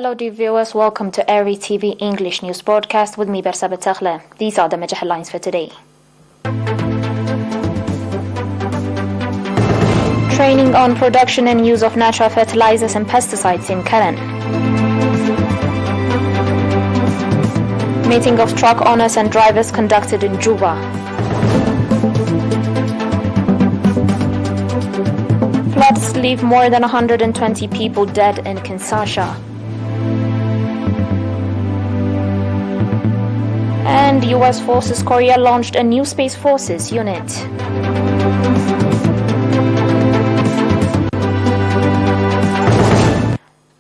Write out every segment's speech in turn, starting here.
Hello dear viewers, welcome to ERi-TV English News Broadcast with me Bersa Betakhle. These are the major headlines for today. Training on production and use of natural fertilizers and pesticides in Karen. Meeting of truck owners and drivers conducted in Juba. Floods leave more than 120 people dead in Kinshasa. And U.S. Forces Korea launched a new Space Forces unit.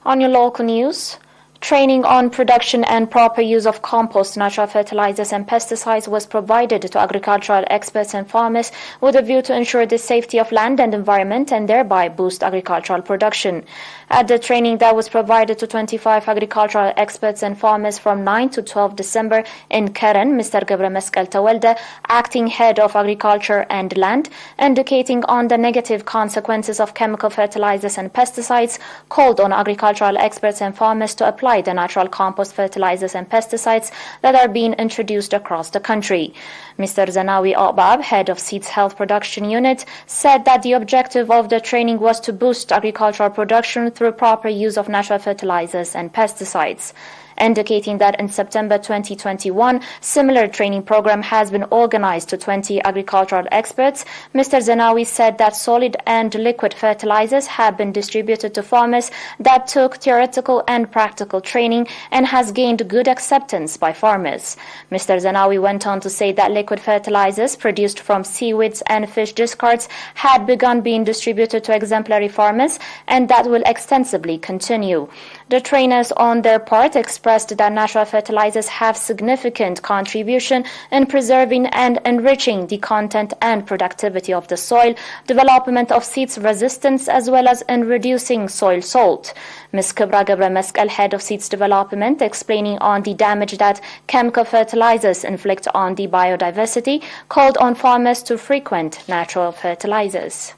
On your local news, training on production and proper use of compost, natural fertilizers and pesticides was provided to agricultural experts and farmers with a view to ensure the safety of land and environment and thereby boost agricultural production. At the training that was provided to 25 agricultural experts and farmers from 9 to 12 December in Karen, Mr. Gabriel Mescal Tawalda, acting head of agriculture and land, indicating on the negative consequences of chemical fertilizers and pesticides, called on agricultural experts and farmers to apply the natural compost fertilizers and pesticides that are being introduced across the country. Mr. Zanawi Obab, head of Seeds Health Production Unit, said that the objective of the training was to boost agricultural production through proper use of natural fertilizers and pesticides. Indicating that in September 2021, similar training program has been organized to 20 agricultural experts, Mr. Zenawi said that solid and liquid fertilizers have been distributed to farmers that took theoretical and practical training and has gained good acceptance by farmers. Mr. Zenawi went on to say that liquid fertilizers produced from seaweeds and fish discards had begun being distributed to exemplary farmers and that will extensively continue. The trainers on their part expressed that natural fertilizers have significant contribution in preserving and enriching the content and productivity of the soil, development of seeds resistance, as well as in reducing soil salt. Ms. Kibra Gabriel Mescal, head of seeds development, explaining on the damage that chemical fertilizers inflict on the biodiversity, called on farmers to frequent natural fertilizers.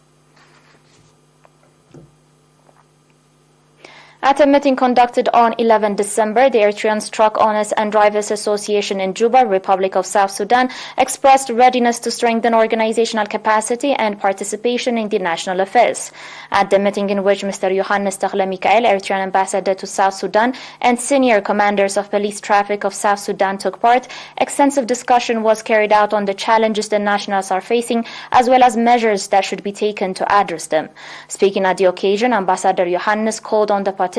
At a meeting conducted on 11 December, the Eritrean Truck Owners and Drivers Association in Juba, Republic of South Sudan, expressed readiness to strengthen organizational capacity and participation in the national affairs. At the meeting in which Mr. Johannes Takhle Mikael, Eritrean ambassador to South Sudan, and senior commanders of police traffic of South Sudan took part, extensive discussion was carried out on the challenges the nationals are facing, as well as measures that should be taken to address them. Speaking at the occasion, Ambassador Johannes called on the participants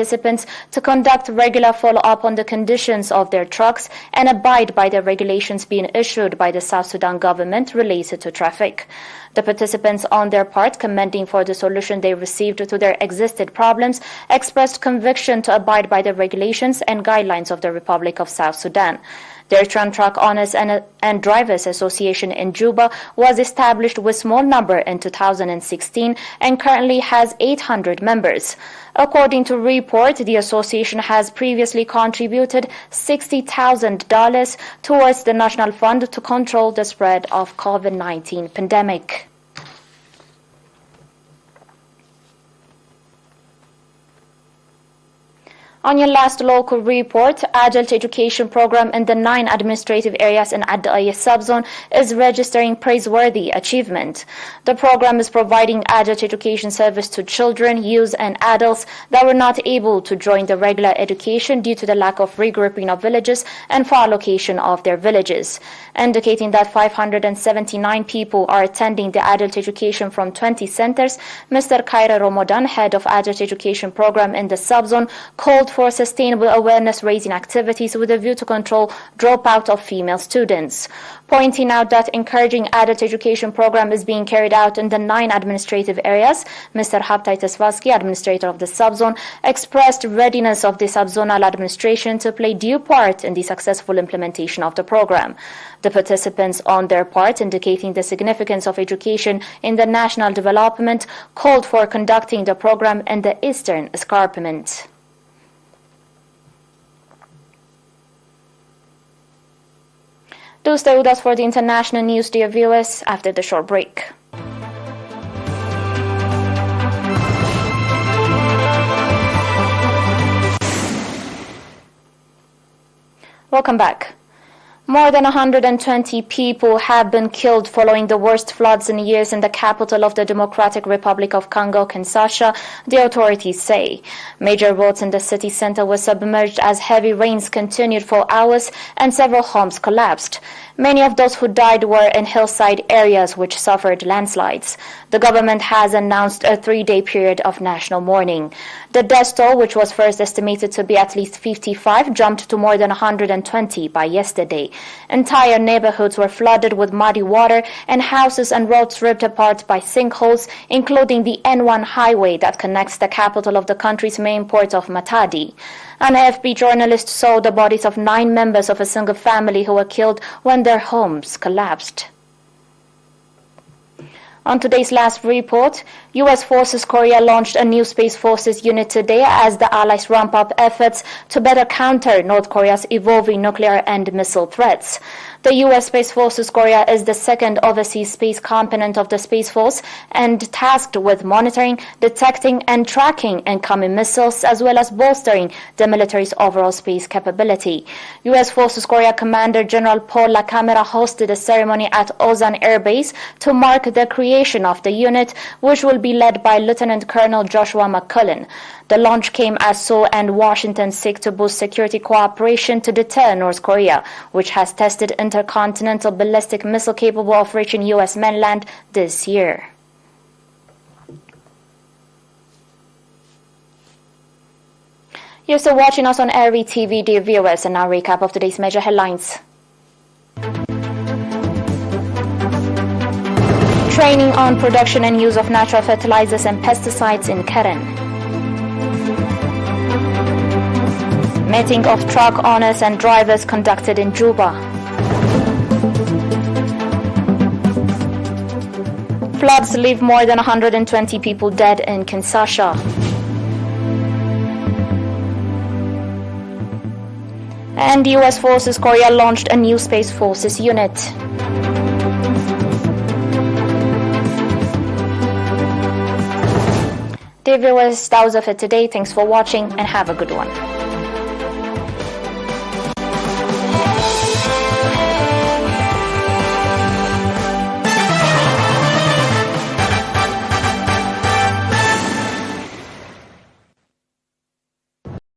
to conduct regular follow-up on the conditions of their trucks and abide by the regulations being issued by the South Sudan government related to traffic. The participants on their part, commending for the solution they received to their existing problems, expressed conviction to abide by the regulations and guidelines of the Republic of South Sudan. The Eritrean Truck Owners and Drivers Association in Juba was established with small number in 2016 and currently has 800 members. According to report, the association has previously contributed $60,000 towards the National Fund to control the spread of COVID-19 pandemic. On your last local report, adult education program in the 9 administrative areas in Ad-Da'iya subzone is registering praiseworthy achievement. The program is providing adult education service to children, youth, and adults that were not able to join the regular education due to the lack of regrouping of villages and far location of their villages, indicating that 579 people are attending the adult education from 20 centers. Mr. Khaira Ramadan, head of adult education program in the subzone, called for sustainable awareness-raising activities with a view to control dropout of female students, pointing out that encouraging adult education program is being carried out in the 9 administrative areas. Mr. Habtai Tesvaski, administrator of the subzone, expressed readiness of the subzonal administration to play due part in the successful implementation of the program. The participants on their part, indicating the significance of education in the national development, called for conducting the program in the Eastern Escarpment. Do stay with us for the international news, dear viewers, after the short break. Welcome back. More than 120 people have been killed following the worst floods in years in the capital of the Democratic Republic of Congo, Kinshasa, the authorities say. Major roads in the city center were submerged as heavy rains continued for hours and several homes collapsed. Many of those who died were in hillside areas which suffered landslides. The government has announced a 3-day period of national mourning. The death toll, which was first estimated to be at least 55, jumped to more than 120 by yesterday. Entire neighborhoods were flooded with muddy water and houses and roads ripped apart by sinkholes, including the N1 highway that connects the capital of the country's main port of Matadi. An AFP journalist saw the bodies of 9 members of a single family who were killed when their homes collapsed. On today's last report, U.S. Forces Korea launched a new Space Forces unit today as the Allies ramp up efforts to better counter North Korea's evolving nuclear and missile threats. The U.S. Space Forces Korea is the second overseas space component of the Space Force and tasked with monitoring, detecting, and tracking incoming missiles, as well as bolstering the military's overall space capability. U.S. Forces Korea Commander General Paul LaCamera hosted a ceremony at Ozan Air Base to mark the creation of the unit, which will be led by Lieutenant Colonel Joshua McCullen. The launch came as Seoul and Washington seek to boost security cooperation to deter North Korea, which has tested intercontinental ballistic missile capable of reaching U.S. mainland this year. You're still watching us on ERi-TV, dear viewers, and now recap of today's major headlines. Training on production and use of natural fertilizers and pesticides in Keren. Meeting of truck owners and drivers conducted in Juba. Floods leave more than 120 people dead in Kinshasa. And U.S. Forces Korea launched a new Space Forces unit. Dear viewers, that was it for today. Thanks for watching and have a good one.